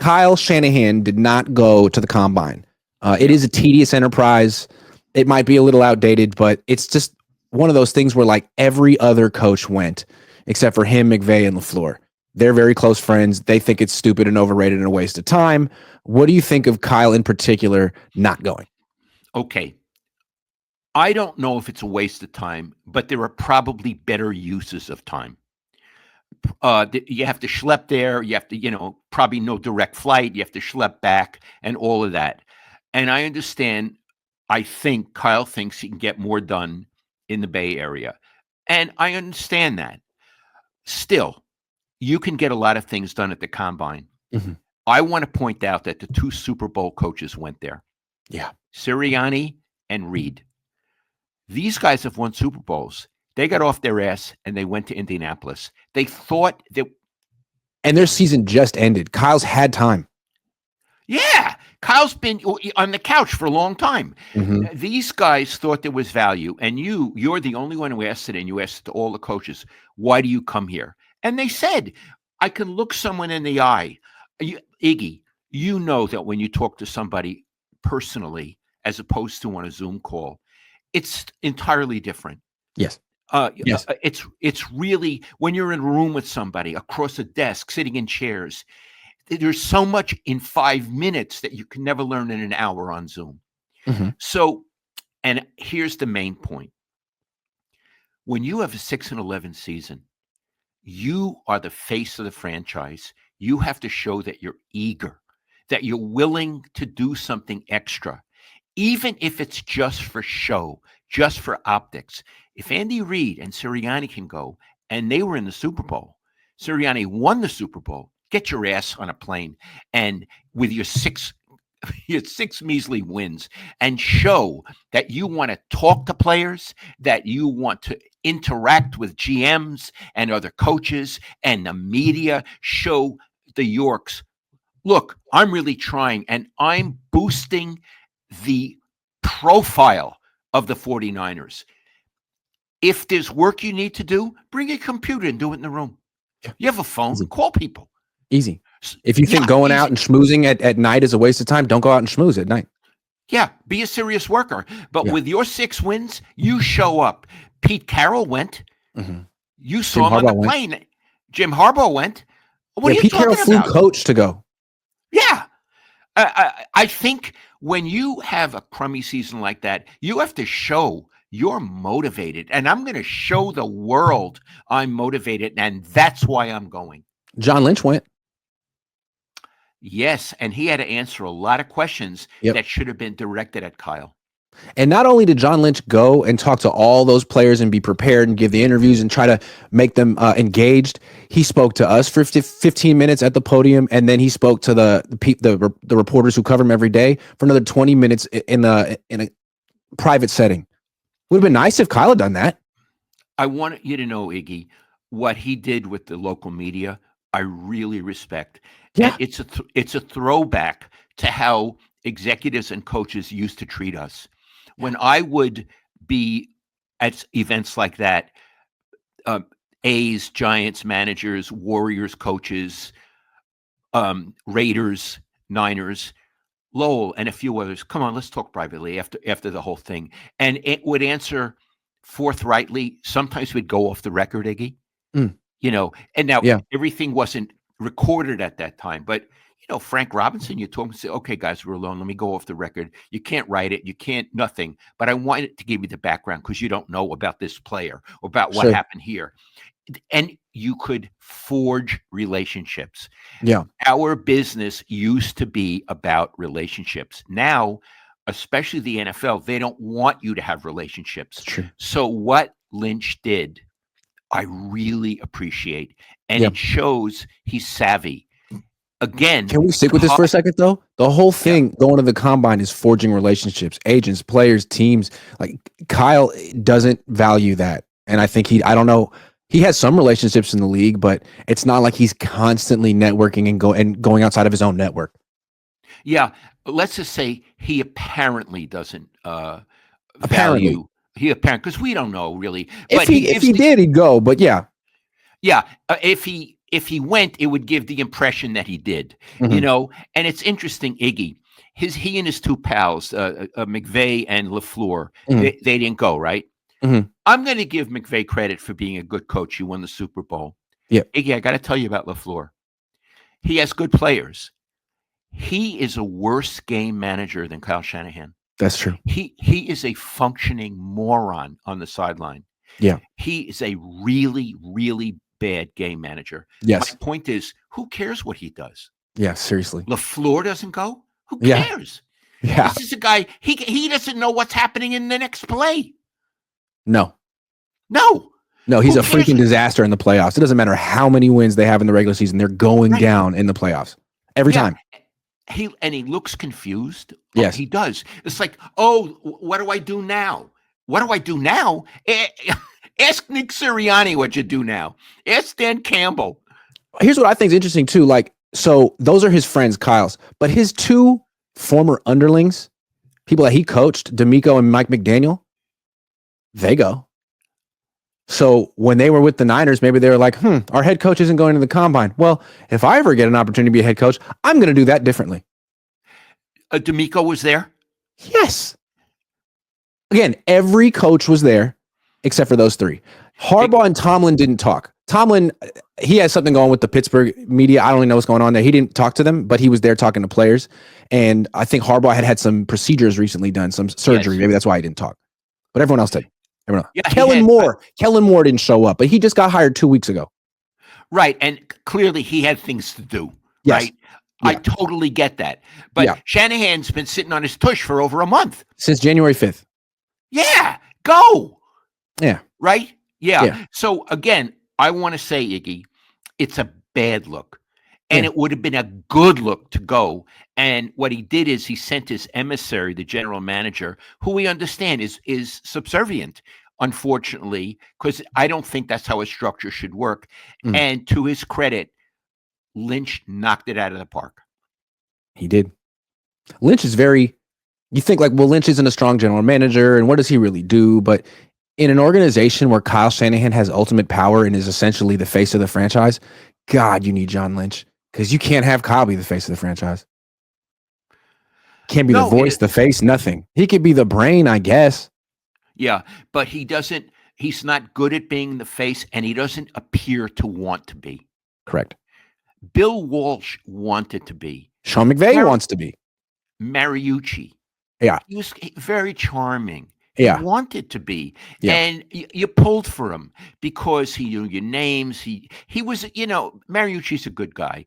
Kyle Shanahan did not go to the combine. It is a tedious enterprise. It might be a little outdated, but it's just one of those things where like every other coach went except for him, McVay, and LaFleur. They're very close friends. They think it's stupid and overrated and a waste of time. What do you think of Kyle in particular not going? Okay. I don't know if it's a waste of time, but there are probably better uses of time. You have to schlep there. You have to, probably no direct flight. You have to schlep back and all of that. And I understand. I think Kyle thinks he can get more done in the Bay Area. And I understand that. Still, you can get a lot of things done at the combine. Mm-hmm. I want to point out that the 2 Super Bowl coaches went there. Yeah. Sirianni and Reed. These guys have won Super Bowls. They got off their ass and they went to Indianapolis. They thought that. And their season just ended. Kyle's had time. Yeah. Kyle's been on the couch for a long time. Mm-hmm. These guys thought there was value. And you're the only one who asked it. And you asked all the coaches, why do you come here? And they said, I can look someone in the eye. Iggy, you know that when you talk to somebody personally, as opposed to on a Zoom call, it's entirely different. Yes. Yes. It's really when you're in a room with somebody across a desk, sitting in chairs, there's so much in 5 minutes that you can never learn in an hour on Zoom. Mm-hmm. So, and here's the main point. When you have a 6-11 season, you are the face of the franchise. You have to show that you're eager, that you're willing to do something extra, even if it's just for show, just for optics. If Andy Reid and Sirianni can go, and they were in the Super Bowl, Sirianni won the Super Bowl, get your ass on a plane, and with your six measly wins, and show that you want to talk to players, that you want to interact with GMs and other coaches and the media, show the Yorks, look, I'm really trying, and I'm boosting the profile of the 49ers. If there's work you need to do, bring a computer and do it in the room. You have a phone, Easy. Call people. Easy. If you think going out and schmoozing at night is a waste of time, don't go out and schmooze at night. Yeah, be a serious worker. But with your 6 wins, you show up. Pete Carroll went. Mm-hmm. You saw him on the plane. Jim Harbaugh went. What are you Pete Carroll talking about? flew coach to go. Yeah. I think when you have a crummy season like that, you have to show you're motivated. And I'm going to show the world I'm motivated, and that's why I'm going. John Lynch went. Yes, and he had to answer a lot of questions that should have been directed at Kyle. And not only did John Lynch go and talk to all those players and be prepared and give the interviews and try to make them engaged, he spoke to us for 15 minutes at the podium, and then he spoke to the reporters who cover him every day for another 20 minutes in a private setting. Would have been nice if Kyle had done that. I want you to know, Iggy, what he did with the local media, I really respect. Yeah. And it's a throwback to how executives and coaches used to treat us. When I would be at events like that, A's, Giants managers, Warriors coaches, Raiders, Niners, Lowell, and a few others, come on, let's talk privately after the whole thing. And it would answer forthrightly. Sometimes we'd go off the record, Iggy. And now everything wasn't recorded at that time. But, Frank Robinson, you told him, say, okay, guys, we're alone. Let me go off the record. You can't write it. You can't, nothing. But I wanted to give you the background because you don't know about this player or about what happened here. And you could forge relationships. Yeah. Our business used to be about relationships. Now, especially the NFL, they don't want you to have relationships. True. So what Lynch did, I really appreciate. And it shows he's savvy. Again, can we stick with this for a second, though? The whole thing going to the combine is forging relationships, agents, players, teams. Like Kyle doesn't value that. And I think I don't know. He has some relationships in the league, but it's not like he's constantly networking and going outside of his own network. Yeah. Let's just say he apparently doesn't value. Because we don't know really. If he did, he'd go. But yeah. Yeah. If he if he went, it would give the impression that he did, Mhm. And it's interesting, Iggy. He and his two pals, McVay and LaFleur, Mhm. they didn't go, right? Mhm. I'm going to give McVay credit for being a good coach. He won the Super Bowl. Yep. Iggy, I got to tell you about LaFleur. He has good players. He is a worse game manager than Kyle Shanahan. That's true. He is a functioning moron on the sideline. Yeah. He is a really, really bad game manager. My Yes. point is, who cares what he does? Yeah. Seriously. LaFleur doesn't go? Who Yeah. cares? Yeah. This is a guy, he doesn't know what's happening in the next play. No. No. No, he's Who a cares? freaking disaster in the playoffs. It doesn't matter how many wins they have in the regular season. They're going Right. down in the playoffs every Yeah. time. He looks confused. Yes. He does. It's like, oh, what do I do now? What do I do now? Ask Nick Sirianni what you do now. Ask Dan Campbell. Here's what I think is interesting too. Like, so those are his friends, Kyle's, but his two former underlings, people that he coached, D'Amico and Mike McDaniel, they go. So when they were with the Niners, maybe they were like, our head coach isn't going to the combine. Well, if I ever get an opportunity to be a head coach, I'm going to do that differently. D'Amico was there? Yes. Again, every coach was there except for those three. Harbaugh and Tomlin didn't talk. Tomlin, he has something going with the Pittsburgh media. I don't even know what's going on there. He didn't talk to them, but he was there talking to players. And I think Harbaugh had some procedures recently done, some surgery. Yes. Maybe that's why he didn't talk. But everyone else did. Everyone else. Yeah, Kellen Moore didn't show up, but he just got hired 2 weeks ago. Right. And clearly he had things to do. Yes. Right. I totally get that. But Shanahan's been sitting on his tush for over a month. Since January 5th. Yeah. Go. Yeah. Right? Yeah. So again, I want to say, Iggy, it's a bad look. And it would have been a good look to go. And what he did is he sent his emissary, the general manager, who we understand is subservient, unfortunately, because I don't think that's how a structure should work. And to his credit, Lynch knocked it out of the park. He did. Lynch is you think like, well, Lynch isn't a strong general manager, and what does he really do? But in an organization where Kyle Shanahan has ultimate power and is essentially the face of the franchise, God, you need John Lynch. Because you can't have Kyle be the face of the franchise. Can't be the voice, the face, nothing. He could be the brain, I guess. Yeah, but he's not good at being the face, and he doesn't appear to want to be. Correct. Bill Walsh wanted to be. Sean McVay wants to be. Mariucci. Yeah. He was very charming. Yeah. He wanted to be. Yeah. And you pulled for him because he knew your names. He was, Mariucci's a good guy.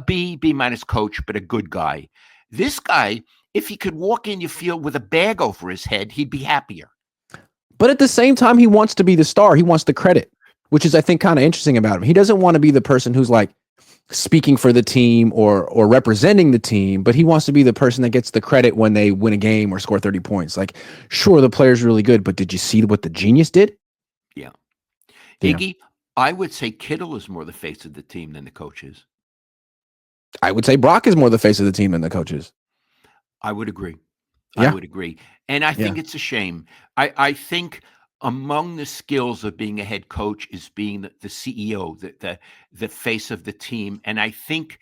B minus coach, but a good guy. This guy, if he could walk in your field with a bag over his head, he'd be happier. But at the same time, he wants to be the star. He wants the credit, which is, I think, kind of interesting about him. He doesn't want to be the person who's like speaking for the team or representing the team, but he wants to be the person that gets the credit when they win a game or score 30 points. Like, sure, the player's really good, but did you see what the genius did? Yeah. Iggy, I would say Kittle is more the face of the team than the coach is. I would say Brock is more the face of the team than the coach is. I would agree. Yeah. I would agree. And I think it's a shame. I think among the skills of being a head coach is being the CEO, the face of the team. And I think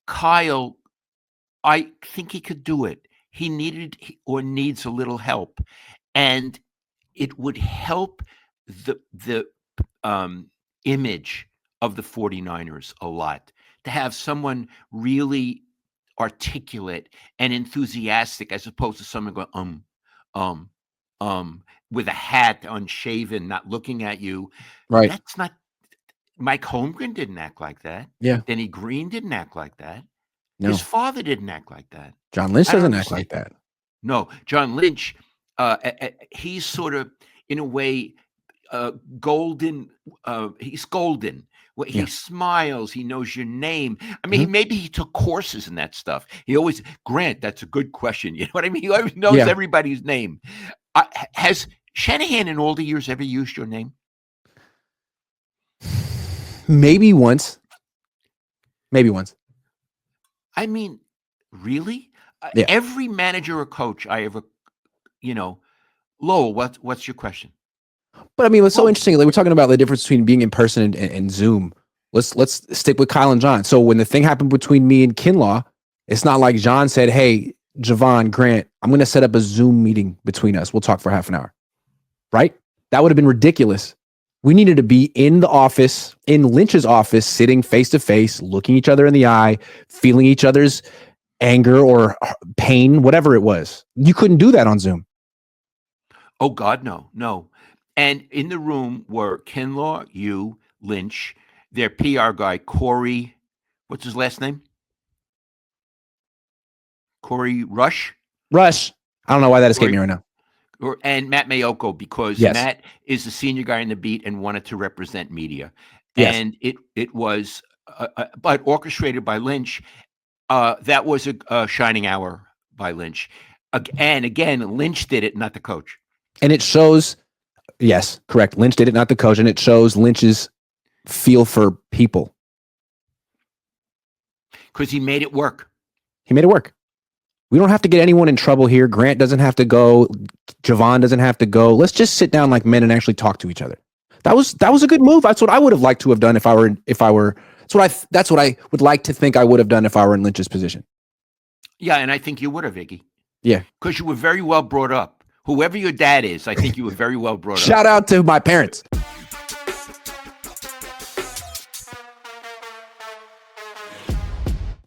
Kyle, I think he could do it. He needs a little help. And it would help the image of the 49ers a lot to have someone really articulate and enthusiastic as opposed to someone going, with a hat, unshaven, not looking at you. Right. That's not. Mike Holmgren didn't act like that. Yeah. Denny Green didn't act like that. No. His father didn't act like that. John Lynch doesn't act like that. No, John Lynch, he's sort of, in a way, golden. He's golden. He smiles. He knows your name. I mean, maybe he took courses in that stuff. Grant, that's a good question. You know what I mean? He always knows everybody's name. Has Shanahan in all the years ever used your name? Maybe once. Maybe once. I mean, really? Yeah. Every manager or coach I ever, Lowell, what's your question? But I mean, what's so interesting, like we're talking about the difference between being in person and Zoom. let's stick with Kyle and John. So when the thing happened between me and Kinlaw, it's not like John said, "Hey, Javon, Grant, I'm going to set up a Zoom meeting between us. We'll talk for half an hour." Right? That would have been ridiculous. We needed to be in the office, in Lynch's office, sitting face to face, looking each other in the eye, feeling each other's anger or pain, whatever it was. You couldn't do that on Zoom. Oh God, no. And in the room were Kinlaw, you, Lynch, their PR guy, Corey, what's his last name? Corey Rush? Rush. I don't know why that escaped me right now. And Matt Mayoko, because Matt is the senior guy in the beat and wanted to represent media. Yes. And it was, but orchestrated by Lynch. That was a shining hour by Lynch. And again, Lynch did it, not the coach. And it shows, yes, correct. Lynch did it, not the coach. And it shows Lynch's feel for people. Because he made it work. He made it work. We don't have to get anyone in trouble here. Grant doesn't have to go. Javon doesn't have to go. Let's just sit down like men and actually talk to each other. That was a good move. That's what I would have liked to have done if I were. That's what I would like to think I would have done if I were in Lynch's position. Yeah, and I think you would have, Iggy. Yeah, because you were very well brought up. Whoever your dad is, I think you were very well brought up. Shout out to my parents.